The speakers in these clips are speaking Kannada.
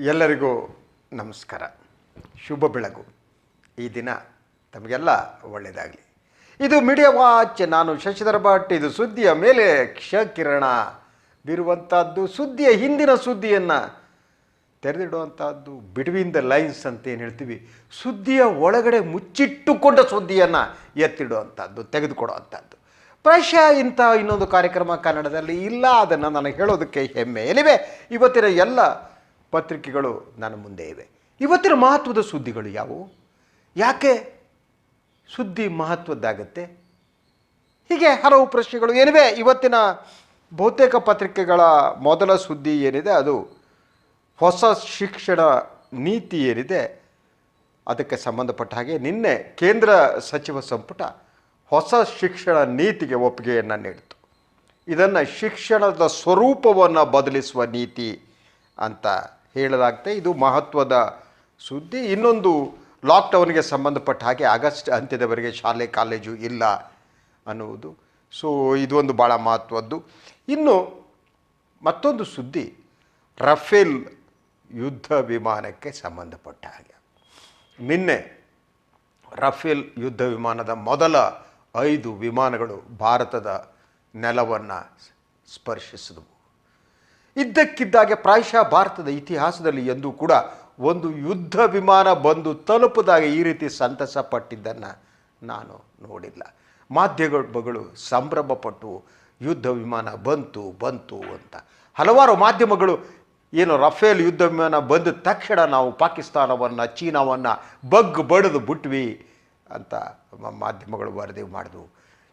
ಎಲ್ಲರಿಗೂ ನಮಸ್ಕಾರ, ಶುಭ ಬೆಳಗು. ಈ ದಿನ ತಮಗೆಲ್ಲ ಒಳ್ಳೆಯದಾಗಲಿ. ಇದು ಮೀಡಿಯಾ ವಾಚ್, ನಾನು ಶಶಿಧರ ಭಟ್. ಇದು ಸುದ್ದಿಯ ಮೇಲೆ ಕ್ಷಕಿರಣ ಬೀರುವಂಥದ್ದು, ಸುದ್ದಿಯ ಹಿಂದಿನ ಸುದ್ದಿಯನ್ನು ತೆರೆದಿಡುವಂಥದ್ದು, ಬಿಟ್ವೀನ್ ದ ಲೈನ್ಸ್ ಅಂತ ಏನು ಹೇಳ್ತೀವಿ, ಸುದ್ದಿಯ ಒಳಗಡೆ ಮುಚ್ಚಿಟ್ಟುಕೊಂಡ ಸುದ್ದಿಯನ್ನು ಎತ್ತಿಡುವಂಥದ್ದು, ತೆಗೆದುಕೊಡುವಂಥದ್ದು. ಪ್ರಾಯಶಃ ಇಂಥ ಇನ್ನೊಂದು ಕಾರ್ಯಕ್ರಮ ಕನ್ನಡದಲ್ಲಿ ಇಲ್ಲ. ಅದನ್ನು ನನಗೆ ಹೇಳೋದಕ್ಕೆ ಹೆಮ್ಮೆ. ಎನಿವೆ, ಇವತ್ತಿನ ಎಲ್ಲ ಪತ್ರಿಕೆಗಳು ನನ್ನ ಮುಂದೆ ಇವೆ. ಇವತ್ತಿನ ಮಹತ್ವದ ಸುದ್ದಿಗಳು ಯಾವುವು, ಯಾಕೆ ಸುದ್ದಿ ಮಹತ್ವದ್ದಾಗತ್ತೆ, ಹೀಗೆ ಹಲವು ಪ್ರಶ್ನೆಗಳು ಏನಿವೆ. ಇವತ್ತಿನ ಬಹುತೇಕ ಪತ್ರಿಕೆಗಳ ಮೊದಲ ಸುದ್ದಿ ಏನಿದೆ, ಅದು ಹೊಸ ಶಿಕ್ಷಣ ನೀತಿ ಏನಿದೆ ಅದಕ್ಕೆ ಸಂಬಂಧಪಟ್ಟ ಹಾಗೆ ನಿನ್ನೆ ಕೇಂದ್ರ ಸಚಿವ ಸಂಪುಟ ಹೊಸ ಶಿಕ್ಷಣ ನೀತಿಗೆ ಒಪ್ಪಿಗೆಯನ್ನು ನೀಡಿತು. ಇದನ್ನು ಶಿಕ್ಷಣದ ಸ್ವರೂಪವನ್ನು ಬದಲಿಸುವ ನೀತಿ ಅಂತ ಹೇಳಲಾಗ್ತದೆ. ಇದು ಮಹತ್ವದ ಸುದ್ದಿ. ಇನ್ನೊಂದು, ಲಾಕ್ಡೌನ್ಗೆ ಸಂಬಂಧಪಟ್ಟ ಹಾಗೆ ಆಗಸ್ಟ್ ಅಂತ್ಯದವರೆಗೆ ಶಾಲೆ ಕಾಲೇಜು ಇಲ್ಲ ಅನ್ನುವುದು. ಸೊ ಇದೊಂದು ಭಾಳ ಮಹತ್ವದ್ದು. ಇನ್ನು ಮತ್ತೊಂದು ಸುದ್ದಿ, ರಫೇಲ್ ಯುದ್ಧ ವಿಮಾನಕ್ಕೆ ಸಂಬಂಧಪಟ್ಟ ಹಾಗೆ. ನಿನ್ನೆ ರಫೇಲ್ ಯುದ್ಧ ವಿಮಾನದ ಮೊದಲ 5 ವಿಮಾನಗಳು ಭಾರತದ ನೆಲವನ್ನು ಸ್ಪರ್ಶಿಸಿದವು. ಇದ್ದಕ್ಕಿದ್ದಾಗೆ ಪ್ರಾಯಶಃ ಭಾರತದ ಇತಿಹಾಸದಲ್ಲಿ ಎಂದೂ ಕೂಡ ಒಂದು ಯುದ್ಧ ವಿಮಾನ ಬಂದು ತಲುಪಿದಾಗ ಈ ರೀತಿ ಸಂತಸ ಪಟ್ಟಿದ್ದನ್ನು ನಾನು ನೋಡಿಲ್ಲ. ಮಾಧ್ಯಮಗಳು ಸಂಭ್ರಮಪಟ್ಟು ಯುದ್ಧ ವಿಮಾನ ಬಂತು ಅಂತ. ಹಲವಾರು ಮಾಧ್ಯಮಗಳು ಏನು ರಫೇಲ್ ಯುದ್ಧ ವಿಮಾನ ಬಂದ ತಕ್ಷಣ ನಾವು ಪಾಕಿಸ್ತಾನವನ್ನು, ಚೀನಾವನ್ನು ಬಡಿದು ಬಿಟ್ವಿ ಅಂತ ಮಾಧ್ಯಮಗಳು ವರದಿ ಮಾಡಿದವು.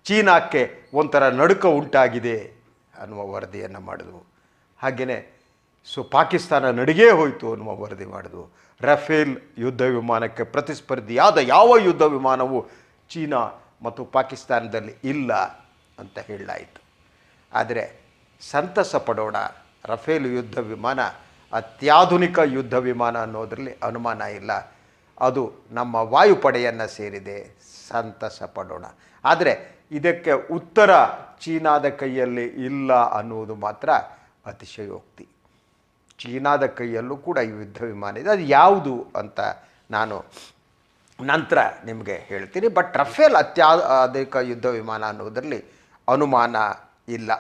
ಚೀನಾಕ್ಕೆ ಒಂಥರ ನಡುಕ ಉಂಟಾಗಿದೆ ಅನ್ನುವ ವರದಿಯನ್ನು ಮಾಡಿದವು. ಹಾಗೆಯೇ ಪಾಕಿಸ್ತಾನ ನಡಿಗೇ ಹೋಯಿತು ಅನ್ನುವ ವರದಿ ಮಾಡಿದವು. ರಫೇಲ್ ಯುದ್ಧ ವಿಮಾನಕ್ಕೆ ಪ್ರತಿಸ್ಪರ್ಧಿಯಾದ ಯಾವ ಯುದ್ಧ ವಿಮಾನವು ಚೀನಾ ಮತ್ತು ಪಾಕಿಸ್ತಾನದಲ್ಲಿ ಇಲ್ಲ ಅಂತ ಹೇಳಲಾಯಿತು. ಆದರೆ ಸಂತಸ ಪಡೋಣ, ರಫೇಲ್ ಯುದ್ಧ ವಿಮಾನ ಅತ್ಯಾಧುನಿಕ ಯುದ್ಧ ವಿಮಾನ ಅನ್ನೋದರಲ್ಲಿ ಅನುಮಾನ ಇಲ್ಲ. ಅದು ನಮ್ಮ ವಾಯುಪಡೆಯನ್ನು ಸೇರಿದೆ, ಸಂತಸ ಪಡೋಣ. ಆದರೆ ಇದಕ್ಕೆ ಉತ್ತರ ಚೀನಾದ ಕೈಯಲ್ಲಿ ಇಲ್ಲ ಅನ್ನುವುದು ಮಾತ್ರ ಅತಿಶಯೋಕ್ತಿ. ಚೀನಾದ ಕೈಯಲ್ಲೂ ಕೂಡ ಈ ಯುದ್ಧ ವಿಮಾನ ಇದೆ. ಅದು ಯಾವುದು ಅಂತ ನಾನು ನಂತರ ನಿಮಗೆ ಹೇಳ್ತೀನಿ. ಬಟ್ ರಫೇಲ್ ಅತ್ಯಾಧುನಿಕ ಯುದ್ಧ ವಿಮಾನ ಅನ್ನೋದರಲ್ಲಿ ಅನುಮಾನ ಇಲ್ಲ.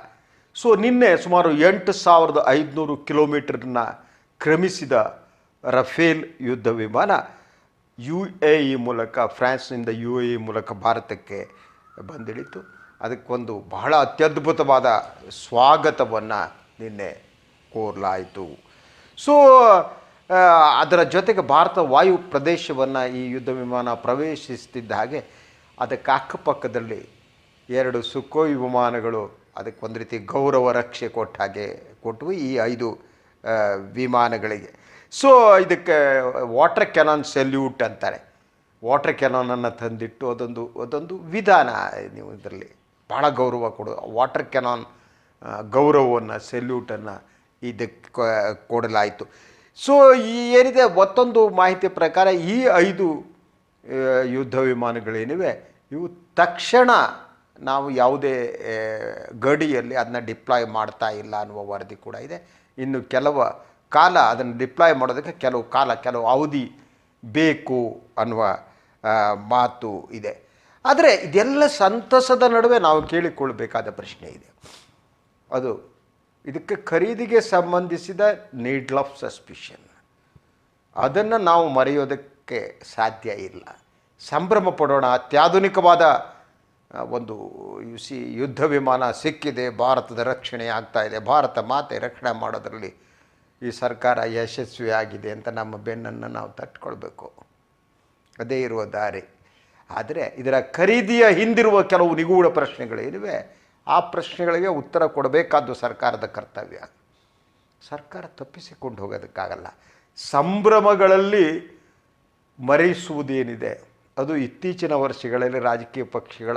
ಸೊ ನಿನ್ನೆ ಸುಮಾರು 8,500 ಕಿಲೋಮೀಟರ್ನ ಕ್ರಮಿಸಿದ ರಫೇಲ್ ಯುದ್ಧ ವಿಮಾನ UAE ಮೂಲಕ, ಫ್ರಾನ್ಸ್ನಿಂದ UAE ಮೂಲಕ ಭಾರತಕ್ಕೆ ಬಂದಿಳಿತು. ಅದಕ್ಕೊಂದು ಬಹಳ ಅತ್ಯದ್ಭುತವಾದ ಸ್ವಾಗತವನ್ನು ನಿನ್ನೆ ಕೋರಲಾಯಿತು. ಸೊ ಅದರ ಜೊತೆಗೆ ಭಾರತ ವಾಯು ಪ್ರದೇಶವನ್ನು ಈ ಯುದ್ಧ ವಿಮಾನ ಪ್ರವೇಶಿಸ್ತಿದ್ದ ಹಾಗೆ ಅದಕ್ಕೆ ಅಕ್ಕಪಕ್ಕದಲ್ಲಿ 2 ಸುಖೋಯ್ ವಿಮಾನಗಳು ಅದಕ್ಕೆ ಒಂದು ರೀತಿ ಗೌರವ ರಕ್ಷೆ ಕೊಟ್ಟ ಹಾಗೆ ಕೊಟ್ಟವು ಈ 5 ವಿಮಾನಗಳಿಗೆ. ಸೊ ಇದಕ್ಕೆ ವಾಟರ್ ಕ್ಯಾನಾನ್ ಸೆಲ್ಯೂಟ್ ಅಂತಾರೆ. ವಾಟರ್ ಕ್ಯಾನಾನನ್ನು ತಂದಿಟ್ಟು ಅದೊಂದು ವಿಧಾನ. ನೀವು ಇದರಲ್ಲಿ ಭಾಳ ಗೌರವ ಕೊಡೋದು, ವಾಟರ್ ಕ್ಯಾನಾನ್ ಗೌರವವನ್ನು, ಸೆಲ್ಯೂಟನ್ನು ಇದಕ್ಕೆ ಕೊಡಲಾಯಿತು. ಸೊ ಈ ಏನಿದೆ, ಮತ್ತೊಂದು ಮಾಹಿತಿ ಪ್ರಕಾರ ಈ 5 ಯುದ್ಧ ವಿಮಾನಗಳೇನಿವೆ ಇವು ತಕ್ಷಣ ನಾವು ಯಾವುದೇ ಗಡಿಯಲ್ಲಿ ಅದನ್ನ ಡಿಪ್ಲಾಯ್ ಮಾಡ್ತಾ ಇಲ್ಲ ಅನ್ನುವ ವರದಿ ಕೂಡ ಇದೆ. ಇನ್ನು ಕೆಲವು ಕಾಲ ಅದನ್ನು ಡಿಪ್ಲಾಯ್ ಮಾಡೋದಕ್ಕೆ ಕೆಲವು ಅವಧಿ ಬೇಕು ಅನ್ನುವ ಮಾತು ಇದೆ. ಆದರೆ ಇದೆಲ್ಲ ಸಂತಸದ ನಡುವೆ ನಾವು ಕೇಳಿಕೊಳ್ಳಬೇಕಾದ ಪ್ರಶ್ನೆ ಇದೆ. ಅದು ಇದಕ್ಕೆ ಖರೀದಿಗೆ ಸಂಬಂಧಿಸಿದ ನೀಡ್ಲ್ ಆಫ್ ಸಸ್ಪಿಷನ್, ಅದನ್ನು ನಾವು ಮರೆಯೋದಕ್ಕೆ ಸಾಧ್ಯ ಇಲ್ಲ. ಸಂಭ್ರಮ ಪಡೋಣ, ಅತ್ಯಾಧುನಿಕವಾದ ಒಂದು ಯುದ್ಧ ವಿಮಾನ ಸಿಕ್ಕಿದೆ, ಭಾರತದ ರಕ್ಷಣೆ ಆಗ್ತಾ ಇದೆ, ಭಾರತ ಮಾತೆ ರಕ್ಷಣೆ ಮಾಡೋದರಲ್ಲಿ ಈ ಸರ್ಕಾರ ಯಶಸ್ವಿಯಾಗಿದೆ ಅಂತ ನಮ್ಮ ಬೆನ್ನನ್ನು ನಾವು ತಟ್ಕೊಳ್ಬೇಕು. ಅದೇ ಇರುವ ದಾರಿ. ಆದರೆ ಇದರ ಖರೀದಿಯ ಹಿಂದಿರುವ ಕೆಲವು ನಿಗೂಢ ಪ್ರಶ್ನೆಗಳೇನಿವೆ, ಆ ಪ್ರಶ್ನೆಗಳಿಗೆ ಉತ್ತರ ಕೊಡಬೇಕಾದ್ದು ಸರ್ಕಾರದ ಕರ್ತವ್ಯ. ಸರ್ಕಾರ ತಪ್ಪಿಸಿಕೊಂಡು ಹೋಗೋದಕ್ಕಾಗಲ್ಲ. ಸಂಭ್ರಮಗಳಲ್ಲಿ ಮರೆಯಿಸುವುದೇನಿದೆ ಅದು ಇತ್ತೀಚಿನ ವರ್ಷಗಳಲ್ಲಿ ರಾಜಕೀಯ ಪಕ್ಷಗಳ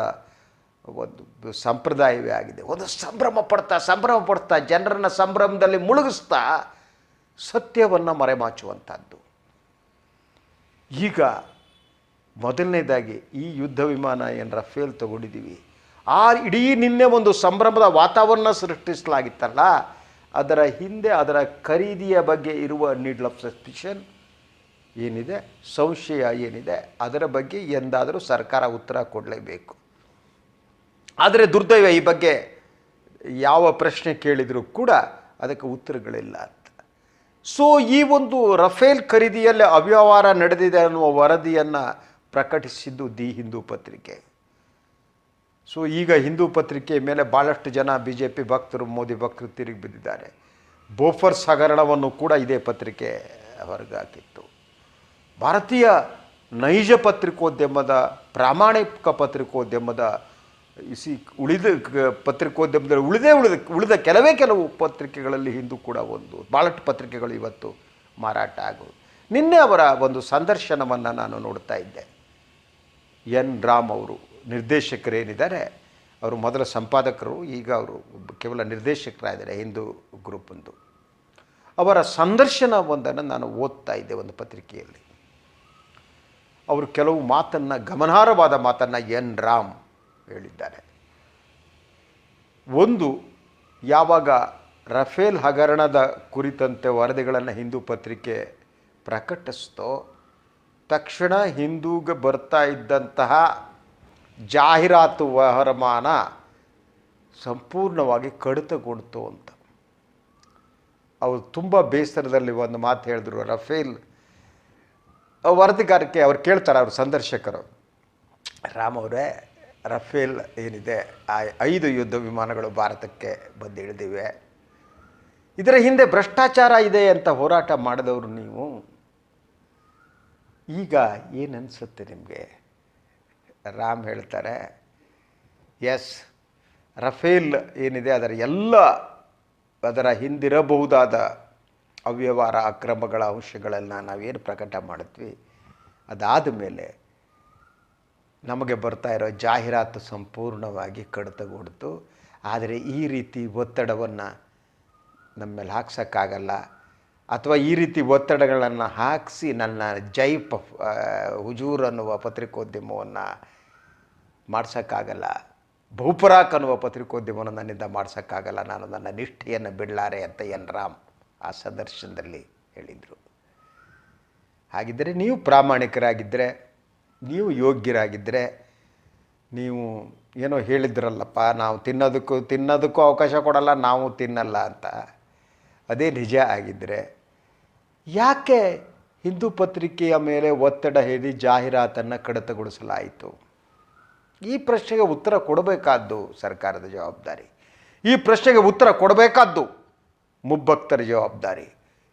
ಒಂದು ಸಂಪ್ರದಾಯವೇ ಆಗಿದೆ. ಒಂದು ಸಂಭ್ರಮ ಪಡ್ತಾ ಜನರನ್ನು ಸಂಭ್ರಮದಲ್ಲಿ ಮುಳುಗಿಸ್ತಾ ಸತ್ಯವನ್ನು ಮರೆಮಾಚುವಂಥದ್ದು. ಈಗ ಮೊದಲನೇದಾಗಿ ಈ ಯುದ್ಧ ವಿಮಾನ ಏನು ರಫೇಲ್ ತಗೊಂಡಿದ್ದೀವಿ, ಆ ಇಡೀ ನಿನ್ನೆ ಒಂದು ಸಂಭ್ರಮದ ವಾತಾವರಣ ಸೃಷ್ಟಿಸಲಾಗಿತ್ತಲ್ಲ, ಅದರ ಹಿಂದೆ ಅದರ ಖರೀದಿಯ ಬಗ್ಗೆ ಇರುವ ನೀಡ್ಲ್ ಆಫ್ ಸಸ್ಪಿಷನ್ ಏನಿದೆ, ಸಂಶಯ ಏನಿದೆ, ಅದರ ಬಗ್ಗೆ ಎಂದಾದರೂ ಸರ್ಕಾರ ಉತ್ತರ ಕೊಡಲೇಬೇಕು. ಆದರೆ ದುರ್ದೈವ ಈ ಬಗ್ಗೆ ಯಾವ ಪ್ರಶ್ನೆ ಕೇಳಿದರೂ ಕೂಡ ಅದಕ್ಕೆ ಉತ್ತರಗಳಿಲ್ಲ ಅಂತ. ಸೊ ಈ ಒಂದು ರಫೇಲ್ ಖರೀದಿಯಲ್ಲಿ ಅವ್ಯವಹಾರ ನಡೆದಿದೆ ಅನ್ನುವ ವರದಿಯನ್ನು ಪ್ರಕಟಿಸಿದ್ದು ದಿ ಹಿಂದೂ ಪತ್ರಿಕೆ. ಸೊ ಈಗ ಹಿಂದೂ ಪತ್ರಿಕೆ ಮೇಲೆ ಭಾಳಷ್ಟು ಜನ BJP ಭಕ್ತರು, ಮೋದಿ ಭಕ್ತರು ತಿರುಗಿ ಬಿದ್ದಿದ್ದಾರೆ. ಬೋಫರ್ಸ್ ಹಗರಣವನ್ನು ಕೂಡ ಇದೇ ಪತ್ರಿಕೆ ಹೊರಗಾಕಿತ್ತು. ಭಾರತೀಯ ನೈಜ ಪತ್ರಿಕೋದ್ಯಮದ, ಪ್ರಾಮಾಣಿಕ ಪತ್ರಿಕೋದ್ಯಮದ ಉಳಿದ ಪತ್ರಿಕೋದ್ಯಮದಲ್ಲಿ ಉಳಿದ ಕೆಲವು ಪತ್ರಿಕೆಗಳಲ್ಲಿ ಹಿಂದೂ ಕೂಡ ಒಂದು. ಭಾಳಷ್ಟು ಪತ್ರಿಕೆಗಳು ಇವತ್ತು ಮಾರಾಟ ಆಗುವುದು. ನಿನ್ನೆ ಅವರ ಒಂದು ಸಂದರ್ಶನವನ್ನು ನಾನು ನೋಡ್ತಾ ಇದ್ದೆ. ಎನ್ ರಾಮ್ ಅವರು, ನಿರ್ದೇಶಕರೇನಿದ್ದಾರೆ, ಅವರು ಮೊದಲ ಸಂಪಾದಕರು, ಈಗ ಅವರು ಕೇವಲ ನಿರ್ದೇಶಕರಾಗಿದ್ದಾರೆ ಹಿಂದೂ ಗ್ರೂಪಂದು. ಅವರ ಸಂದರ್ಶನವೊಂದನ್ನು ನಾನು ಓದ್ತಾ ಇದ್ದೆ ಒಂದು ಪತ್ರಿಕೆಯಲ್ಲಿ. ಅವರು ಕೆಲವು ಮಾತನ್ನು, ಗಮನಾರ್ಹವಾದ ಮಾತನ್ನು ಎನ್ ರಾಮ್ ಹೇಳಿದ್ದಾರೆ. ಒಂದು, ಯಾವಾಗ ರಫೇಲ್ ಹಗರಣದ ಕುರಿತಂತೆ ವರದಿಗಳನ್ನು ಹಿಂದೂ ಪತ್ರಿಕೆ ಪ್ರಕಟಿಸ್ತೋ ತಕ್ಷಣ ಹಿಂದೂಗೆ ಬರ್ತಾ ಇದ್ದಂತಹ ಜಾಹೀರಾತು ವರಮಾನ ಸಂಪೂರ್ಣವಾಗಿ ಕಡಿತಗೊಂಡಿತು ಅಂತ ಅವರು ತುಂಬ ಬೇಸರದಲ್ಲಿ ಒಂದು ಮಾತು ಹೇಳಿದ್ರು. ರಫೇಲ್ ವರದಿಗಾರಿಕೆ ಅವ್ರು ಕೇಳ್ತಾರೆ, ಅವ್ರ ಸಂದರ್ಶಕರು, ರಾಮ್ ಅವರೇ, ರಫೇಲ್ ಏನಿದೆ, ಆ 5 ಯುದ್ಧ ವಿಮಾನಗಳು ಭಾರತಕ್ಕೆ ಬಂದು ಇಳಿದಿವೆ, ಇದರ ಹಿಂದೆ ಭ್ರಷ್ಟಾಚಾರ ಇದೆ ಅಂತ ಹೋರಾಟ ಮಾಡಿದವರು ನೀವು. ಈಗ ಏನನ್ಸುತ್ತೆ ನಿಮಗೆ? ರಾಮ್ ಹೇಳ್ತಾರೆ, ಎಸ್, ರಫೇಲ್ ಏನಿದೆ ಅದರ ಹಿಂದಿರಬಹುದಾದ ಅವ್ಯವಹಾರ, ಅಕ್ರಮಗಳ ಅಂಶಗಳನ್ನು ನಾವೇನು ಪ್ರಕಟ ಮಾಡಿದ್ವಿ, ಅದಾದ ಮೇಲೆ ನಮಗೆ ಬರ್ತಾ ಇರೋ ಜಾಹೀರಾತು ಸಂಪೂರ್ಣವಾಗಿ ಕಡಿತಗೊಂಡಿತು. ಆದರೆ ಈ ರೀತಿ ಒತ್ತಡವನ್ನು ನಮ್ಮ ಮೇಲೆ ಹಾಕ್ಸೋಕ್ಕಾಗಲ್ಲ, ಅಥವಾ ಈ ರೀತಿ ಒತ್ತಡಗಳನ್ನು ಹಾಕಿಸಿ ನನ್ನ ಹುಜೂರ್ ಅನ್ನುವ ಪತ್ರಿಕೋದ್ಯಮವನ್ನು ಮಾಡ್ಸೋಕ್ಕಾಗಲ್ಲ, ಬಹುಪರಾಕ್ ಅನ್ನುವ ಪತ್ರಿಕೋದ್ಯಮವನ್ನು ನನ್ನಿಂದ ಮಾಡ್ಸೋಕ್ಕಾಗಲ್ಲ, ನಾನು ನನ್ನ ನಿಷ್ಠೆಯನ್ನು ಬಿಡಲಾರೆ ಅಂತ ಎನ್ ರಾಮ್ ಆ ಸಂದರ್ಶನದಲ್ಲಿ ಹೇಳಿದರು. ಹಾಗಿದ್ದರೆ ನೀವು ಪ್ರಾಮಾಣಿಕರಾಗಿದ್ದರೆ, ನೀವು ಯೋಗ್ಯರಾಗಿದ್ದರೆ, ನೀವು ಏನೋ ಹೇಳಿದ್ರಲ್ಲಪ್ಪ, ನಾವು ತಿನ್ನೋದಕ್ಕೂ ಅವಕಾಶ ಕೊಡಲ್ಲ, ನಾವು ತಿನ್ನಲ್ಲ ಅಂತ, ಅದೇ ನಿಜ ಆಗಿದ್ದರೆ ಯಾಕೆ ಹಿಂದೂ ಪತ್ರಿಕೆಯ ಮೇಲೆ ಒತ್ತಡ ಹೇರಿ ಜಾಹೀರಾತನ್ನು ಕಡಿತಗೊಳಿಸಲಾಯಿತು? ಈ ಪ್ರಶ್ನೆಗೆ ಉತ್ತರ ಕೊಡಬೇಕಾದ್ದು ಸರ್ಕಾರದ ಜವಾಬ್ದಾರಿ. ಈ ಪ್ರಶ್ನೆಗೆ ಉತ್ತರ ಕೊಡಬೇಕಾದ್ದು ಮುಭಕ್ತರ ಜವಾಬ್ದಾರಿ.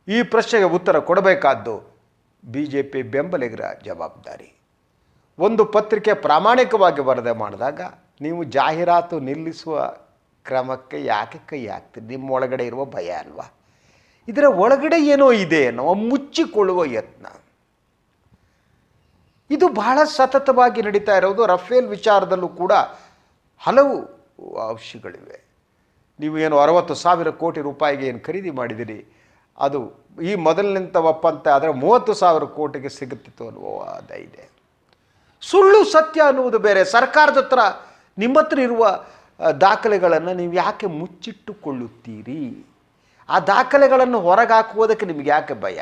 ಈ ಪ್ರಶ್ನೆಗೆ ಉತ್ತರ ಕೊಡಬೇಕಾದ್ದು BJP ಬೆಂಬಲಿಗರ ಜವಾಬ್ದಾರಿ. ಒಂದು ಪತ್ರಿಕೆ ಪ್ರಾಮಾಣಿಕವಾಗಿ ವರದಿ ಮಾಡಿದಾಗ ನೀವು ಜಾಹೀರಾತು ನಿಲ್ಲಿಸುವ ಕ್ರಮಕ್ಕೆ ಯಾಕೆ ಕೈ ಹಾಕ್ತೀರಿ? ನಿಮ್ಮ ಒಳಗಡೆ ಇರುವ ಭಯ ಅಲ್ವಾ? ಇದರ ಒಳಗಡೆ ಏನೋ ಇದೆ ಅನ್ನೋ ಮುಚ್ಚಿಕೊಳ್ಳುವ ಯತ್ನ. ಇದು ಬಹಳ ಸತತವಾಗಿ ನಡೀತಾ ಇರೋದು. ರಫೇಲ್ ವಿಚಾರದಲ್ಲೂ ಕೂಡ ಹಲವು ಅಂಶಗಳಿವೆ. ನೀವು ಏನು 60,000 ಕೋಟಿ ರೂಪಾಯಿಗೆ ಏನು ಖರೀದಿ ಮಾಡಿದಿರಿ, ಅದು ಈ ಮೊದಲಿನಿಂದ ಒಪ್ಪಂತ ಆದರೆ 30,000 ಕೋಟಿಗೆ ಸಿಗುತ್ತಿತ್ತು ಅನ್ನುವ ವಾದ ಇದೆ. ಸುಳ್ಳು ಸತ್ಯ ಅನ್ನುವುದು ಬೇರೆ. ಸರ್ಕಾರದ ಹತ್ರ, ನಿಮ್ಮ ಹತ್ರ ಇರುವ ದಾಖಲೆಗಳನ್ನು ನೀವು ಯಾಕೆ ಮುಚ್ಚಿಟ್ಟುಕೊಳ್ಳುತ್ತೀರಿ? ಆ ದಾಖಲೆಗಳನ್ನು ಹೊರಗೆ ಹಾಕುವುದಕ್ಕೆ ನಿಮಗೆ ಯಾಕೆ ಭಯ?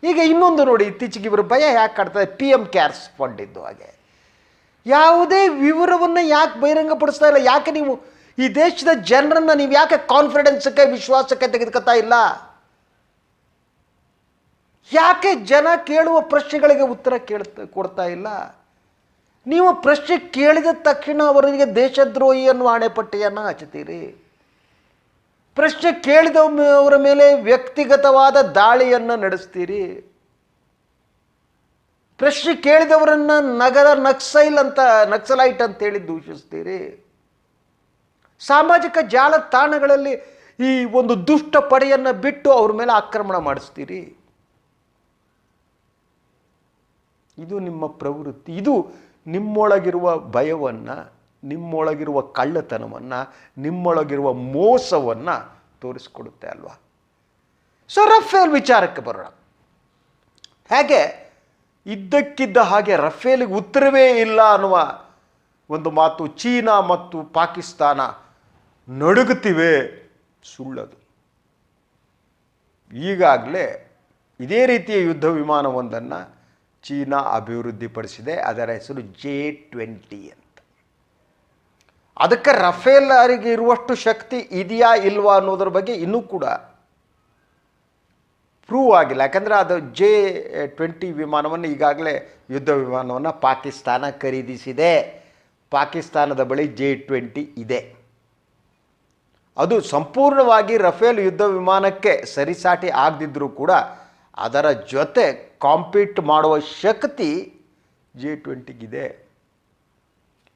ಈಗ ಇನ್ನೊಂದು ನೋಡಿ, ಇತ್ತೀಚೆಗೆ ಇವರು ಭಯ ಯಾಕೆ ಕಾಡ್ತಾರೆ? PM ಕೇರ್ಸ್ ಫಂಡ್ ಇದ್ದು ಹಾಗೆ ಯಾವುದೇ ವಿವರವನ್ನು ಯಾಕೆ ಬಹಿರಂಗಪಡಿಸ್ತಾ ಇಲ್ಲ? ಯಾಕೆ ನೀವು ಈ ದೇಶದ ಜನರನ್ನು ನೀವು ಯಾಕೆ ಕಾನ್ಫಿಡೆನ್ಸಕ್ಕೆ, ವಿಶ್ವಾಸಕ್ಕೆ ತೆಗೆದುಕೊತಾ ಇಲ್ಲ? ಯಾಕೆ ಜನ ಕೇಳುವ ಪ್ರಶ್ನೆಗಳಿಗೆ ಉತ್ತರ ಕೊಡ್ತಾ ಇಲ್ಲ? ನೀವು ಪ್ರಶ್ನೆ ಕೇಳಿದ ತಕ್ಷಣ ಅವರಿಗೆ ದೇಶದ್ರೋಹಿ ಅನ್ನುವ ಹಣೆಪಟ್ಟಿಯನ್ನು ಹಚ್ಚುತ್ತೀರಿ. ಪ್ರಶ್ನೆ ಕೇಳಿದವರ ಮೇಲೆ ವ್ಯಕ್ತಿಗತವಾದ ದಾಳಿಯನ್ನು ನಡೆಸ್ತೀರಿ. ಪ್ರಶ್ನೆ ಕೇಳಿದವರನ್ನು ನಕ್ಸಲೈಟ್ ಅಂತೇಳಿ ದೂಷಿಸ್ತೀರಿ. ಸಾಮಾಜಿಕ ಜಾಲತಾಣಗಳಲ್ಲಿ ಈ ಒಂದು ದುಷ್ಟ ಪಡೆಯನ್ನು ಬಿಟ್ಟು ಅವ್ರ ಮೇಲೆ ಆಕ್ರಮಣ ಮಾಡಿಸ್ತೀರಿ. ಇದು ನಿಮ್ಮ ಪ್ರವೃತ್ತಿ. ಇದು ನಿಮ್ಮೊಳಗಿರುವ ಭಯವನ್ನು, ನಿಮ್ಮೊಳಗಿರುವ ಕಳ್ಳತನವನ್ನು, ನಿಮ್ಮೊಳಗಿರುವ ಮೋಸವನ್ನು ತೋರಿಸ್ಕೊಡುತ್ತೆ ಅಲ್ವಾ? ಸೊ ರಫೇಲ್ ವಿಚಾರಕ್ಕೆ ಬರೋಣ. ಹೇಗೆ ಇದ್ದಕ್ಕಿದ್ದ ಹಾಗೆ ರಫೇಲಿಗೆ ಉತ್ತರವೇ ಇಲ್ಲ ಅನ್ನುವ ಒಂದು ಮಾತು. ಚೀನಾ ಮತ್ತು ಪಾಕಿಸ್ತಾನ ನಡುಗುತ್ತಿವೆ ಸುಳ್ಳದು. ಈಗಾಗಲೇ ಇದೇ ರೀತಿಯ ಯುದ್ಧ ವಿಮಾನವೊಂದನ್ನು ಚೀನಾ ಅಭಿವೃದ್ಧಿಪಡಿಸಿದೆ. ಅದರ ಹೆಸರು J-20 ಅಂತ. ಅದಕ್ಕೆ ರಫೇಲರಿಗೆ ಇರುವಷ್ಟು ಶಕ್ತಿ ಇದೆಯಾ ಇಲ್ವಾ ಅನ್ನೋದ್ರ ಬಗ್ಗೆ ಇನ್ನೂ ಕೂಡ ಪ್ರೂವ್ ಆಗಿಲ್ಲ. ಯಾಕಂದರೆ ಅದು J-20 ವಿಮಾನವನ್ನು ಈಗಾಗಲೇ ಯುದ್ಧ ವಿಮಾನವನ್ನು ಪಾಕಿಸ್ತಾನ ಖರೀದಿಸಿದೆ. ಪಾಕಿಸ್ತಾನದ ಬಳಿ J-20 ಇದೆ. ಅದು ಸಂಪೂರ್ಣವಾಗಿ ರಫೇಲ್ ಯುದ್ಧ ವಿಮಾನಕ್ಕೆ ಸರಿಸಾಟಿ ಆಗದಿದ್ದರೂ ಕೂಡ ಅದರ ಜೊತೆ ಕಾಂಪೀಟ್ ಮಾಡುವ ಶಕ್ತಿ J-20ಗಿದೆ.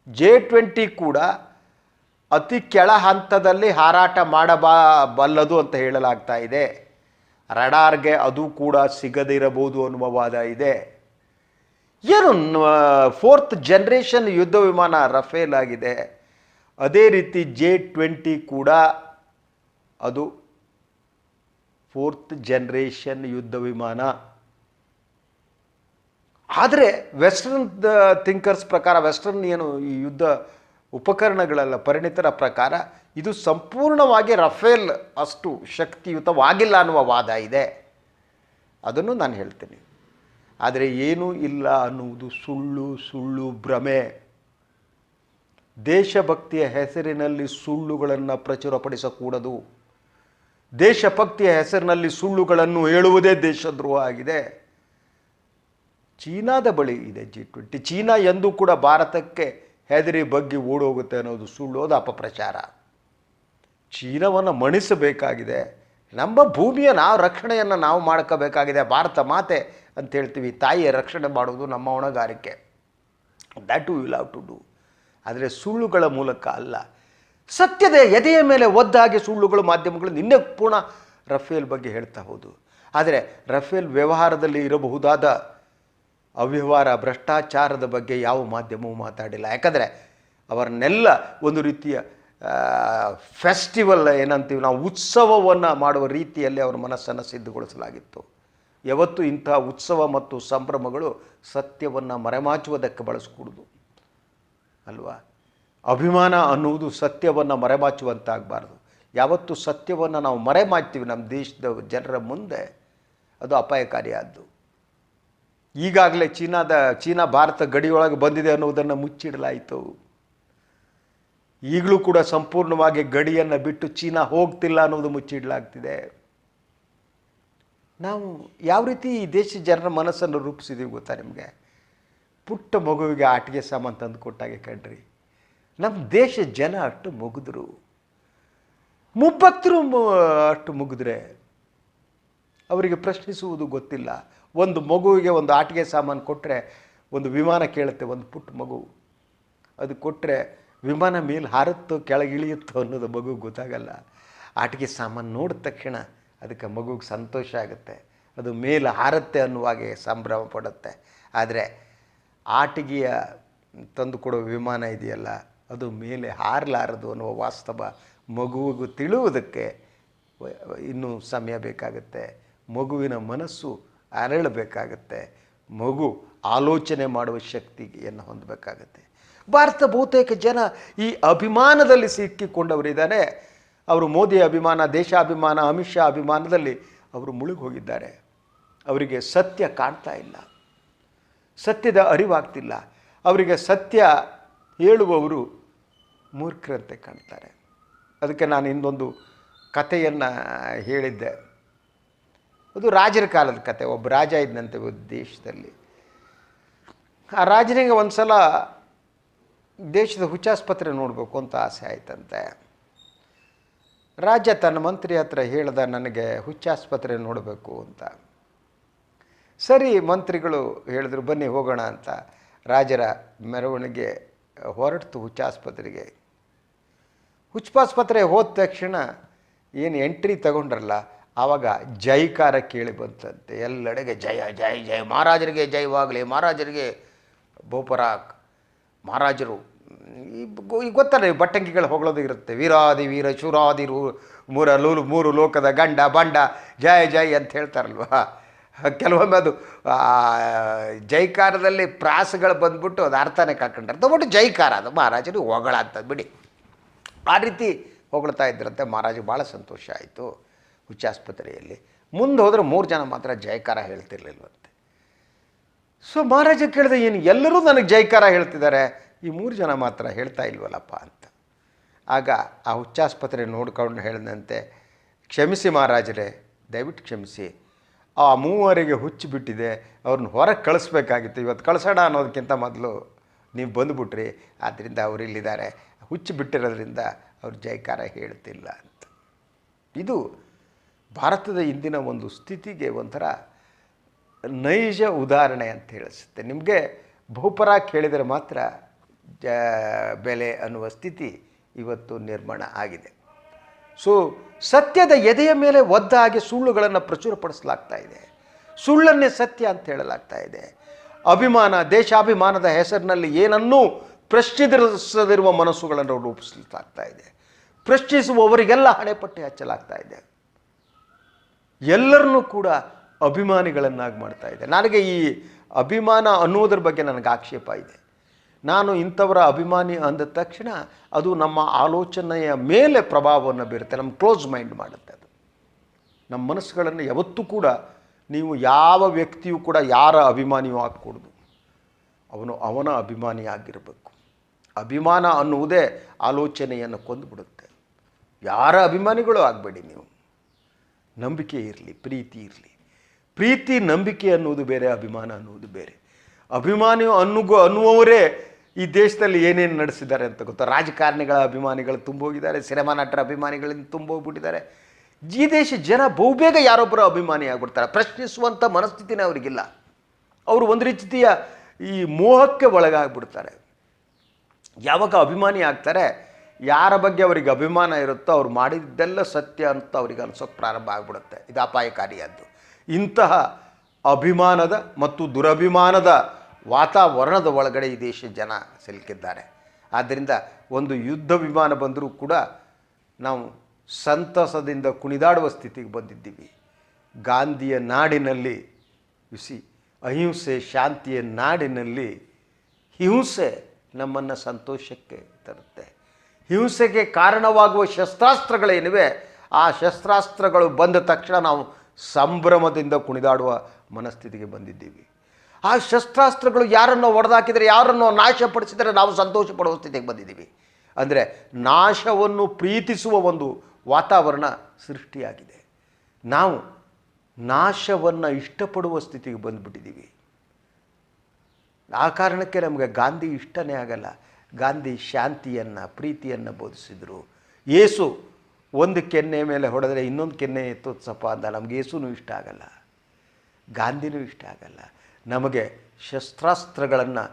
J-20 ಕೂಡ ಅತಿ ಕೆಳ ಹಂತದಲ್ಲಿ ಹಾರಾಟ ಮಾಡಬಲ್ಲದು ಅಂತ ಹೇಳಲಾಗ್ತಾ ಇದೆ. ರಡಾರ್ಗೆ ಅದು ಕೂಡ ಸಿಗದಿರಬಹುದು ಅನ್ನುವ ವಾದ ಇದೆ. ಏನು 4th ಜನರೇಷನ್ ಯುದ್ಧ ವಿಮಾನ ರಫೇಲ್ ಆಗಿದೆ, ಅದೇ ರೀತಿ J-20 ಕೂಡ ಅದು 4th ಜನರೇಷನ್ ಯುದ್ಧ ವಿಮಾನ. ಆದರೆ ವೆಸ್ಟರ್ನ್ ಥಿಂಕರ್ಸ್ ಪ್ರಕಾರ, ವೆಸ್ಟರ್ನ್ ಏನು ಈ ಯುದ್ಧ ಉಪಕರಣಗಳೆಲ್ಲ ಪರಿಣಿತರ ಪ್ರಕಾರ ಇದು ಸಂಪೂರ್ಣವಾಗಿ ರಫೇಲ್ ಅಷ್ಟು ಶಕ್ತಿಯುತವಾಗಿಲ್ಲ ಅನ್ನುವ ವಾದ ಇದೆ. ಅದನ್ನು ನಾನು ಹೇಳ್ತೀನಿ. ಆದರೆ ಏನೂ ಇಲ್ಲ ಅನ್ನುವುದು ಸುಳ್ಳು ಭ್ರಮೆ. ದೇಶಭಕ್ತಿಯ ಹೆಸರಿನಲ್ಲಿ ಸುಳ್ಳುಗಳನ್ನು ಪ್ರಚುರಪಡಿಸಕೂಡದು. ದೇಶಭಕ್ತಿಯ ಹೆಸರಿನಲ್ಲಿ ಸುಳ್ಳುಗಳನ್ನು ಹೇಳುವುದೇ ದೇಶದ್ರೋಹ ಆಗಿದೆ. ಚೀನಾದ ಬಳಿ ಇದೆ J-20. ಚೀನಾ ಎಂದೂ ಕೂಡ ಭಾರತಕ್ಕೆ ಹೆದರಿ ಬಗ್ಗಿ ಓಡೋಗುತ್ತೆ ಅನ್ನೋದು ಸುಳ್ಳು, ಅದು ಅಪಪ್ರಚಾರ. ಚೀನಾವನ್ನು ಮಣಿಸಬೇಕಾಗಿದೆ. ನಮ್ಮ ಭೂಮಿಯ ರಕ್ಷಣೆಯನ್ನು ನಾವು ಮಾಡ್ಕೋಬೇಕಾಗಿದೆ. ಭಾರತ ಮಾತೆ ಅಂತ ಹೇಳ್ತೀವಿ, ತಾಯಿಯ ರಕ್ಷಣೆ ಮಾಡೋದು ನಮ್ಮ ಹೊಣೆಗಾರಿಕೆ. That we will have to do. ಆದರೆ ಸುಳ್ಳುಗಳ ಮೂಲಕ ಅಲ್ಲ, ಸತ್ಯದ ಎದೆಯ ಮೇಲೆ ಒದ್ದಾಗಿ ಸುಳ್ಳುಗಳು ಮಾಧ್ಯಮಗಳು ನಿನ್ನೆ ಪೂರ್ಣ ರಫೇಲ್ ಬಗ್ಗೆ ಹೇಳ್ತಾ ಹೋದು. ಆದರೆ ರಫೇಲ್ ವ್ಯವಹಾರದಲ್ಲಿ ಇರಬಹುದಾದ ಅವ್ಯವಹಾರ, ಭ್ರಷ್ಟಾಚಾರದ ಬಗ್ಗೆ ಯಾವ ಮಾಧ್ಯಮವೂ ಮಾತಾಡಿಲ್ಲ. ಯಾಕಂದರೆ ಅವರನ್ನೆಲ್ಲ ಒಂದು ರೀತಿಯ ಫೆಸ್ಟಿವಲ್ ಏನಂತೀವಿ ನಾವು, ಉತ್ಸವವನ್ನು ಮಾಡುವ ರೀತಿಯಲ್ಲಿ ಅವರ ಮನಸ್ಸನ್ನು ಸಿದ್ಧಗೊಳಿಸಲಾಗಿತ್ತು. ಯಾವತ್ತೂ ಇಂಥ ಉತ್ಸವ ಮತ್ತು ಸಂಭ್ರಮಗಳು ಸತ್ಯವನ್ನು ಮರೆಮಾಚುವುದಕ್ಕೆ ಬಳಸ್ಕೂಡುದು ಅಲ್ವಾ. ಅಭಿಮಾನ ಅನ್ನುವುದು ಸತ್ಯವನ್ನು ಮರೆಮಾಚುವಂತಾಗಬಾರ್ದು. ಯಾವತ್ತು ಸತ್ಯವನ್ನು ನಾವು ಮರೆಮಾಚ್ತೀವಿ ನಮ್ಮ ದೇಶದ ಜನರ ಮುಂದೆ, ಅದು ಅಪಾಯಕಾರಿಯಾದ್ದು. ಈಗಾಗಲೇ ಚೀನಾ ಭಾರತ ಗಡಿಯೊಳಗೆ ಬಂದಿದೆ ಅನ್ನುವುದನ್ನು ಮುಚ್ಚಿಡಲಾಯಿತು. ಈಗಲೂ ಕೂಡ ಸಂಪೂರ್ಣವಾಗಿ ಗಡಿಯನ್ನು ಬಿಟ್ಟು ಚೀನಾ ಹೋಗ್ತಿಲ್ಲ ಅನ್ನೋದು ಮುಚ್ಚಿಡಲಾಗ್ತಿದೆ. ನಾವು ಯಾವ ರೀತಿ ಈ ದೇಶದ ಜನರ ಮನಸ್ಸನ್ನು ರೂಪಿಸಿದ್ದೀವಿ ಗೊತ್ತಾ ನಿಮಗೆ? ಪುಟ್ಟ ಮಗುವಿಗೆ ಆಟಿಕೆ ಸಾಮಾನು ತಂದು ಕೊಟ್ಟಾಗೆ ಕಣ್ರಿ. ನಮ್ಮ ದೇಶದ ಜನ ಅಷ್ಟು ಮುಗಿದ್ರು, ಮುಬ್ಬತ್ತರು ಅಷ್ಟು ಮುಗಿದ್ರೆ ಅವರಿಗೆ ಪ್ರಶ್ನಿಸುವುದು ಗೊತ್ತಿಲ್ಲ. ಒಂದು ಮಗುವಿಗೆ ಒಂದು ಆಟಿಕೆ ಸಾಮಾನು ಕೊಟ್ಟರೆ ಒಂದು ವಿಮಾನ ಕೇಳುತ್ತೆ, ಒಂದು ಪುಟ್ಟ ಮಗು ಅದು ಕೊಟ್ಟರೆ ವಿಮಾನ ಮೇಲೆ ಹಾರುತ್ತೋ ಕೆಳಗಿಳಿಯುತ್ತೋ ಅನ್ನೋದು ಮಗುಗೆ ಗೊತ್ತಾಗಲ್ಲ. ಆಟಿಕೆ ಸಾಮಾನು ನೋಡಿದ ತಕ್ಷಣ ಅದಕ್ಕೆ ಮಗುಗೆ ಸಂತೋಷ ಆಗುತ್ತೆ, ಅದು ಮೇಲೆ ಹಾರುತ್ತೆ ಅನ್ನುವಾಗೆ ಸಂಭ್ರಮ ಪಡುತ್ತೆ. ಆದರೆ ಆಟಿಕೆಯ ತಂದು ಕೊಡೋ ವಿಮಾನ ಇದೆಯಲ್ಲ, ಅದು ಮೇಲೆ ಹಾರಲಾರದು ಅನ್ನುವ ವಾಸ್ತವ ಮಗುವಿಗೂ ತಿಳಿಯುವುದಕ್ಕೆ ಇನ್ನೂ ಸಮಯ ಬೇಕಾಗುತ್ತೆ. ಮಗುವಿನ ಮನಸ್ಸು ಅರಳಬೇಕಾಗತ್ತೆ. ಮಗು ಆಲೋಚನೆ ಮಾಡುವ ಶಕ್ತಿಯನ್ನು ಹೊಂದಬೇಕಾಗತ್ತೆ. ಭಾರತ ಬಹುತೇಕ ಜನ ಈ ಅಭಿಮಾನದಲ್ಲಿ ಸಿಕ್ಕಿಕೊಂಡವರಿದ್ದಾರೆ. ಅವರು ಮೋದಿ ಅಭಿಮಾನ, ದೇಶಾಭಿಮಾನ, ಅಮಿತ್ ಶಾ ಅಭಿಮಾನದಲ್ಲಿ ಅವರು ಮುಳುಗಿ ಹೋಗಿದ್ದಾರೆ. ಅವರಿಗೆ ಸತ್ಯ ಕಾಣ್ತಾ ಇಲ್ಲ, ಸತ್ಯದ ಅರಿವಾಗ್ತಿಲ್ಲ. ಅವರಿಗೆ ಸತ್ಯ ಹೇಳುವವರು ಮೂರ್ಖರಂತೆ ಕಾಣ್ತಾರೆ. ಅದಕ್ಕೆ ನಾನು ಇನ್ನೊಂದು ಕಥೆಯನ್ನು ಹೇಳಿದ್ದೆ. ಅದು ರಾಜರ ಕಾಲದ ಕತೆ. ಒಬ್ಬ ರಾಜ ಇದ್ದಂತೆ ಒಂದು ದೇಶದಲ್ಲಿ. ಆ ರಾಜನಿಗೆ ಒಂದು ಸಲ ದೇಶದ ಹುಚ್ಚಾಸ್ಪತ್ರೆ ನೋಡಬೇಕು ಅಂತ ಆಸೆ ಆಯ್ತಂತೆ. ರಾಜ ತನ್ನ ಮಂತ್ರಿ ಹತ್ರ ಹೇಳ್ದ, ನನಗೆ ಹುಚ್ಚಾಸ್ಪತ್ರೆ ನೋಡಬೇಕು ಅಂತ. ಸರಿ, ಮಂತ್ರಿಗಳು ಹೇಳಿದ್ರು ಬನ್ನಿ ಹೋಗೋಣ ಅಂತ. ರಾಜರ ಮೆರವಣಿಗೆ ಹೊರಡ್ತು ಹುಚ್ಚಾಸ್ಪತ್ರೆಗೆ. ಹುಚ್ಚಾಸ್ಪತ್ರೆ ಹೋದ ತಕ್ಷಣ ಏನು ಎಂಟ್ರಿ ತಗೊಂಡ್ರಲ್ಲ, ಆವಾಗ ಜೈಕಾರ ಕೇಳಿ ಬಂತಂತೆ. ಎಲ್ಲೆಡೆಗೆ ಜಯ ಜಯ ಜಯ, ಮಹಾರಾಜರಿಗೆ ಜಯವಾಗಲಿ, ಮಹಾರಾಜರಿಗೆ ಬೋಪರಾಕ್, ಮಹಾರಾಜರು. ಈಗ ಗೊತ್ತಲ್ಲ, ಬಟ್ಟಂಗಿಗಳು ಹೊಗಳೋದು ಇರುತ್ತೆ. ವೀರಾದಿ ವೀರ ಶೂರಾದಿರು ಮೂರು ಲೋಕದ ಗಂಡ ಬಂಡ ಜಯ ಜಯ ಅಂತ ಹೇಳ್ತಾರಲ್ವ. ಕೆಲವೊಮ್ಮೆ ಅದು ಜೈಕಾರದಲ್ಲಿ ಪ್ರಾಸಗಳು ಬಂದ್ಬಿಟ್ಟು ಅದು ಅರ್ಥನೇ ಕಾಕೊಂಡ್ರೆ ತಗೊಂಡು ಜೈಕಾರ, ಅದು ಮಹಾರಾಜರಿಗೆ ಹೊಗಳ ಅಂತ ಬಿಡಿ. ಆ ರೀತಿ ಹೊಗಳ್ತಾ ಇದ್ದರಂತೆ. ಮಹಾರಾಜಿಗೆ ಭಾಳ ಸಂತೋಷ ಆಯಿತು ಹುಚ್ಚಾಸ್ಪತ್ರೆಯಲ್ಲಿ. ಮುಂದೆ ಹೋದರೆ 3 ಜನ ಮಾತ್ರ ಜಯಕಾರ ಹೇಳ್ತಿರ್ಲಿಲ್ವಂತೆ. ಸೊ ಮಹಾರಾಜ ಕೇಳಿದೆ, ಏನು ಎಲ್ಲರೂ ನನಗೆ ಜಯಕಾರ ಹೇಳ್ತಿದ್ದಾರೆ, ಈ 3 ಜನ ಮಾತ್ರ ಹೇಳ್ತಾ ಇಲ್ವಲ್ಲಪ್ಪ ಅಂತ. ಆಗ ಆ ಹುಚ್ಚಾಸ್ಪತ್ರೆ ನೋಡ್ಕೊಂಡು ಹೇಳಿದಂತೆ, ಕ್ಷಮಿಸಿ ಮಹಾರಾಜರೇ, ದಯವಿಟ್ಟು ಕ್ಷಮಿಸಿ, ಆ 3 ಹುಚ್ಚು ಬಿಟ್ಟಿದೆ, ಅವ್ರನ್ನ ಹೊರಗೆ ಕಳಿಸ್ಬೇಕಾಗಿತ್ತು, ಇವತ್ತು ಕಳಿಸೋಣ ಅನ್ನೋದಕ್ಕಿಂತ ಮೊದಲು ನೀವು ಬಂದುಬಿಟ್ರಿ, ಆದ್ದರಿಂದ ಅವರು ಇಲ್ಲಿದ್ದಾರೆ, ಹುಚ್ಚು ಬಿಟ್ಟಿರೋದ್ರಿಂದ ಅವ್ರು ಜಯಕಾರ ಹೇಳ್ತಿಲ್ಲ ಅಂತ. ಇದು ಭಾರತದ ಇಂದಿನ ಒಂದು ಸ್ಥಿತಿಗೆ ಒಂಥರ ನೈಜ ಉದಾಹರಣೆ ಅಂತ ಹೇಳಿಸುತ್ತೆ. ನಿಮಗೆ ಬಹುಪರ ಕೇಳಿದರೆ ಮಾತ್ರ ಬೆಲೆ ಅನ್ನುವ ಸ್ಥಿತಿ ಇವತ್ತು ನಿರ್ಮಾಣ ಆಗಿದೆ. ಸೊ ಸತ್ಯದ ಎದೆಯ ಮೇಲೆ ಒದ್ದ ಹಾಗೆ ಸುಳ್ಳುಗಳನ್ನು ಪ್ರಚುರಪಡಿಸಲಾಗ್ತಾ ಇದೆ. ಸುಳ್ಳನ್ನೇ ಸತ್ಯ ಅಂತ ಹೇಳಲಾಗ್ತಾ ಇದೆ. ಅಭಿಮಾನ, ದೇಶಾಭಿಮಾನದ ಹೆಸರಿನಲ್ಲಿ ಏನನ್ನೂ ಪ್ರಶ್ನಿಸದಿರುವ ಮನಸ್ಸುಗಳನ್ನು ರೂಪಿಸಲಾಗ್ತಾ ಇದೆ. ಪ್ರಶ್ನಿಸುವವರಿಗೆಲ್ಲ ಹಣೆಪಟ್ಟಿ ಹಚ್ಚಲಾಗ್ತಾ ಇದೆ. ಎಲ್ಲರನ್ನೂ ಕೂಡ ಅಭಿಮಾನಿಗಳನ್ನಾಗಿ ಮಾಡ್ತಾ ಇದೆ. ನನಗೆ ಈ ಅಭಿಮಾನ ಅನ್ನೋದ್ರ ಬಗ್ಗೆ ನನಗೆ ಆಕ್ಷೇಪ ಇದೆ. ನಾನು ಇಂಥವರ ಅಭಿಮಾನಿ ಅಂದ ತಕ್ಷಣ ಅದು ನಮ್ಮ ಆಲೋಚನೆಯ ಮೇಲೆ ಪ್ರಭಾವವನ್ನು ಬೀರುತ್ತೆ, ನಮ್ಮ ಕ್ಲೋಸ್ ಮೈಂಡ್ ಮಾಡುತ್ತೆ. ಅದು ನಮ್ಮ ಮನಸ್ಸುಗಳನ್ನು ಯಾವತ್ತೂ ಕೂಡ ನೀವು ಯಾವ ವ್ಯಕ್ತಿಯೂ ಕೂಡ ಯಾರ ಅಭಿಮಾನಿಯೂ ಆಗಕೂಡದು, ಅವನ ಅಭಿಮಾನಿಯಾಗಿರಬೇಕು. ಅಭಿಮಾನ ಅನ್ನುವುದೇ ಆಲೋಚನೆಯನ್ನು ಕೊಂದುಬಿಡುತ್ತೆ. ಯಾರ ಅಭಿಮಾನಿಗಳು ಆಗಬೇಡಿ ನೀವು. ನಂಬಿಕೆ ಇರಲಿ, ಪ್ರೀತಿ ಇರಲಿ. ಪ್ರೀತಿ, ನಂಬಿಕೆ ಅನ್ನುವುದು ಬೇರೆ, ಅಭಿಮಾನ ಅನ್ನುವುದು ಬೇರೆ. ಅಭಿಮಾನಿ ಅನ್ನುವವರೇ ಈ ದೇಶದಲ್ಲಿ ಏನೇನು ನಡೆಸಿದ್ದಾರೆ ಅಂತ ಗೊತ್ತಾ? ರಾಜಕಾರಣಿಗಳ ಅಭಿಮಾನಿಗಳು ತುಂಬೋಗಿದ್ದಾರೆ, ಸಿನಿಮಾ ನಟರ ಅಭಿಮಾನಿಗಳಿಂದ ತುಂಬೋಗ್ಬಿಟ್ಟಿದ್ದಾರೆ. ಈ ದೇಶ ಜನ ಬಹುಬೇಗ ಯಾರೊಬ್ಬರ ಅಭಿಮಾನಿ ಆಗಿಬಿಡ್ತಾರೆ. ಪ್ರಶ್ನಿಸುವಂಥ ಮನಸ್ಥಿತಿನೇ ಅವರಿಗಿಲ್ಲ. ಅವರು ಒಂದು ರೀತಿಯ ಈ ಮೋಹಕ್ಕೆ ಒಳಗಾಗ್ಬಿಡ್ತಾರೆ. ಯಾವಾಗ ಅಭಿಮಾನಿ ಆಗ್ತಾರೆ, ಯಾರ ಬಗ್ಗೆ ಅವರಿಗೆ ಅಭಿಮಾನ ಇರುತ್ತೋ ಅವ್ರು ಮಾಡಿದ್ದೆಲ್ಲ ಸತ್ಯ ಅಂತ ಅವ್ರಿಗೆ ಅನ್ಸೋಕ್ಕೆ ಪ್ರಾರಂಭ ಆಗಿಬಿಡುತ್ತೆ. ಇದು ಅಪಾಯಕಾರಿಯಾದ್ದು. ಇಂತಹ ಅಭಿಮಾನದ ಮತ್ತು ದುರಭಿಮಾನದ ವಾತಾವರಣದ ಒಳಗಡೆ ಈ ದೇಶ ಜನ ಸಿಲುಕಿದ್ದಾರೆ. ಆದ್ದರಿಂದ ಒಂದು ಯುದ್ಧ ವಿಮಾನ ಬಂದರೂ ಕೂಡ ನಾವು ಸಂತಸದಿಂದ ಕುಣಿದಾಡುವ ಸ್ಥಿತಿಗೆ ಬಂದಿದ್ದೀವಿ. ಗಾಂಧಿಯ ನಾಡಿನಲ್ಲಿ ಅಹಿಂಸೆ, ಶಾಂತಿಯ ನಾಡಿನಲ್ಲಿ ಹಿಂಸೆ ನಮ್ಮನ್ನು ಸಂತೋಷಕ್ಕೆ ತರುತ್ತೆ. ಹಿಂಸೆಗೆ ಕಾರಣವಾಗುವ ಶಸ್ತ್ರಾಸ್ತ್ರಗಳೇನಿವೆ, ಆ ಶಸ್ತ್ರಾಸ್ತ್ರಗಳು ಬಂದ ತಕ್ಷಣ ನಾವು ಸಂಭ್ರಮದಿಂದ ಕುಣಿದಾಡುವ ಮನಸ್ಥಿತಿಗೆ ಬಂದಿದ್ದೀವಿ. ಆ ಶಸ್ತ್ರಾಸ್ತ್ರಗಳು ಯಾರನ್ನು ಹೊಡೆದಾಕಿದರೆ, ಯಾರನ್ನು ನಾಶಪಡಿಸಿದರೆ ನಾವು ಸಂತೋಷ ಪಡುವ ಸ್ಥಿತಿಗೆ ಬಂದಿದ್ದೀವಿ. ಅಂದರೆ ನಾಶವನ್ನು ಪ್ರೀತಿಸುವ ಒಂದು ವಾತಾವರಣ ಸೃಷ್ಟಿಯಾಗಿದೆ. ನಾವು ನಾಶವನ್ನು ಇಷ್ಟಪಡುವ ಸ್ಥಿತಿಗೆ ಬಂದುಬಿಟ್ಟಿದ್ದೀವಿ. ಆ ಕಾರಣಕ್ಕೆ ನಮಗೆ ಗಾಂಧಿ ಇಷ್ಟನೇ ಆಗಲ್ಲ. ಗಾಂಧಿ ಶಾಂತಿಯನ್ನು, ಪ್ರೀತಿಯನ್ನು ಬೋಧಿಸಿದರು. ಯೇಸು ಒಂದು ಕೆನ್ನೆ ಮೇಲೆ ಹೊಡೆದರೆ ಇನ್ನೊಂದು ಕೆನ್ನೆ ಎತ್ತೋತ್ಸಪ್ಪ ಅಂದ. ನಮಗೆ ಯೇಸುನೂ ಇಷ್ಟ ಆಗಲ್ಲ, ಗಾಂಧಿನೂ ಇಷ್ಟ ಆಗಲ್ಲ. ನಮಗೆ ಶಸ್ತ್ರಾಸ್ತ್ರಗಳನ್ನು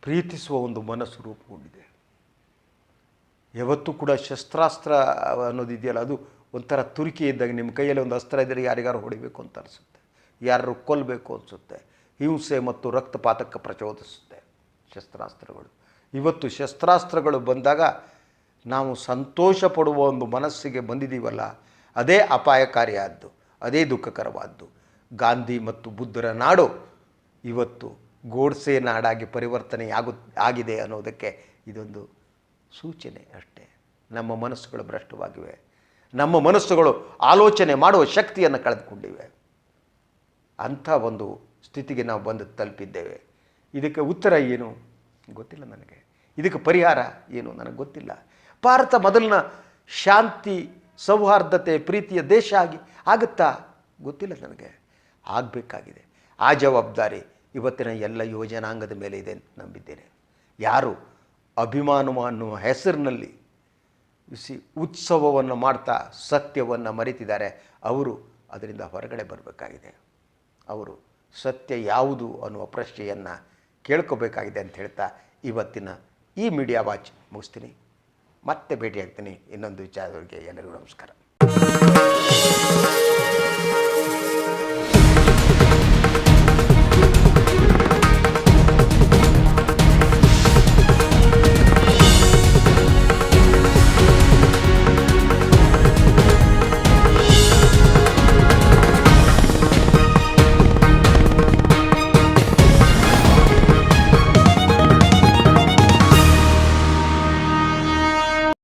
ಪ್ರೀತಿಸುವ ಒಂದು ಮನಸ್ಸು ರೂಪುಗೊಂಡಿದೆ. ಯಾವತ್ತೂ ಕೂಡ ಶಸ್ತ್ರಾಸ್ತ್ರ ಅನ್ನೋದಿದೆಯಲ್ಲ, ಅದು ಒಂಥರ ತುರಿಕೆ ಇದ್ದಾಗ. ನಿಮ್ಮ ಕೈಯಲ್ಲಿ ಒಂದು ಅಸ್ತ್ರ ಇದ್ದರೆ ಯಾರಿಗಾರು ಹೊಡಿಬೇಕು ಅಂತ ಅನಿಸುತ್ತೆ, ಯಾರು ಕೊಲ್ಲಬೇಕು ಅನಿಸುತ್ತೆ. ಹಿಂಸೆ ಮತ್ತು ರಕ್ತಪಾತಕ್ಕೆ ಪ್ರಚೋದಿಸುತ್ತೆ ಶಸ್ತ್ರಾಸ್ತ್ರಗಳು. ಇವತ್ತು ಶಸ್ತ್ರಾಸ್ತ್ರಗಳು ಬಂದಾಗ ನಾವು ಸಂತೋಷ ಪಡುವ ಒಂದು ಮನಸ್ಸಿಗೆ ಬಂದಿದ್ದೀವಲ್ಲ, ಅದೇ ಅಪಾಯಕಾರಿಯಾದ್ದು, ಅದೇ ದುಃಖಕರವಾದ್ದು. ಗಾಂಧಿ ಮತ್ತು ಬುದ್ಧರ ನಾಡು ಇವತ್ತು ಗೋಡ್ಸೆ ನಾಡಾಗಿ ಪರಿವರ್ತನೆ ಆಗಿದೆ ಅನ್ನೋದಕ್ಕೆ ಇದೊಂದು ಸೂಚನೆ ಅಷ್ಟೇ. ನಮ್ಮ ಮನಸ್ಸುಗಳು ಭ್ರಷ್ಟವಾಗಿವೆ. ನಮ್ಮ ಮನಸ್ಸುಗಳು ಆಲೋಚನೆ ಮಾಡುವ ಶಕ್ತಿಯನ್ನು ಕಳೆದುಕೊಂಡಿವೆ. ಅಂಥ ಒಂದು ಸ್ಥಿತಿಗೆ ನಾವು ಬಂದು ತಲುಪಿದ್ದೇವೆ. ಇದಕ್ಕೆ ಉತ್ತರ ಏನು ಗೊತ್ತಿಲ್ಲ ನನಗೆ. ಇದಕ್ಕೆ ಪರಿಹಾರ ಏನು ನನಗೆ ಗೊತ್ತಿಲ್ಲ. ಭಾರತ ಮೊದಲಿನ ಶಾಂತಿ, ಸೌಹಾರ್ದತೆ, ಪ್ರೀತಿಯ ದೇಶ ಆಗುತ್ತಾ ಗೊತ್ತಿಲ್ಲ ನನಗೆ. ಆಗಬೇಕಾಗಿದೆ. ಆ ಜವಾಬ್ದಾರಿ ಇವತ್ತಿನ ಎಲ್ಲ ಯೋಜನಾಂಗದ ಮೇಲೆ ಇದೆ ಅಂತ ನಂಬಿದ್ದೇನೆ. ಯಾರು ಅಭಿಮಾನ ಅನ್ನುವ ಹೆಸರಿನಲ್ಲಿ ಉತ್ಸವವನ್ನು ಮಾಡ್ತಾ ಸತ್ಯವನ್ನು ಮರೆತಿದ್ದಾರೆ, ಅವರು ಅದರಿಂದ ಹೊರಗಡೆ ಬರಬೇಕಾಗಿದೆ. ಅವರು ಸತ್ಯ ಯಾವುದು ಅನ್ನುವ ಪ್ರಶ್ನೆಯನ್ನು ಕೇಳ್ಕೋಬೇಕಾಗಿದೆ ಅಂತ ಹೇಳ್ತಾ ಇವತ್ತಿನ ಈ ಮೀಡಿಯಾ ವಾಚ್ ಮುಗಿಸ್ತೀನಿ. ಮತ್ತೆ ಭೇಟಿಯಾಗ್ತೀನಿ ಇನ್ನೊಂದು ವಿಚಾರದವರೆಗೆ. ಎಲ್ಲರಿಗೂ ನಮಸ್ಕಾರ.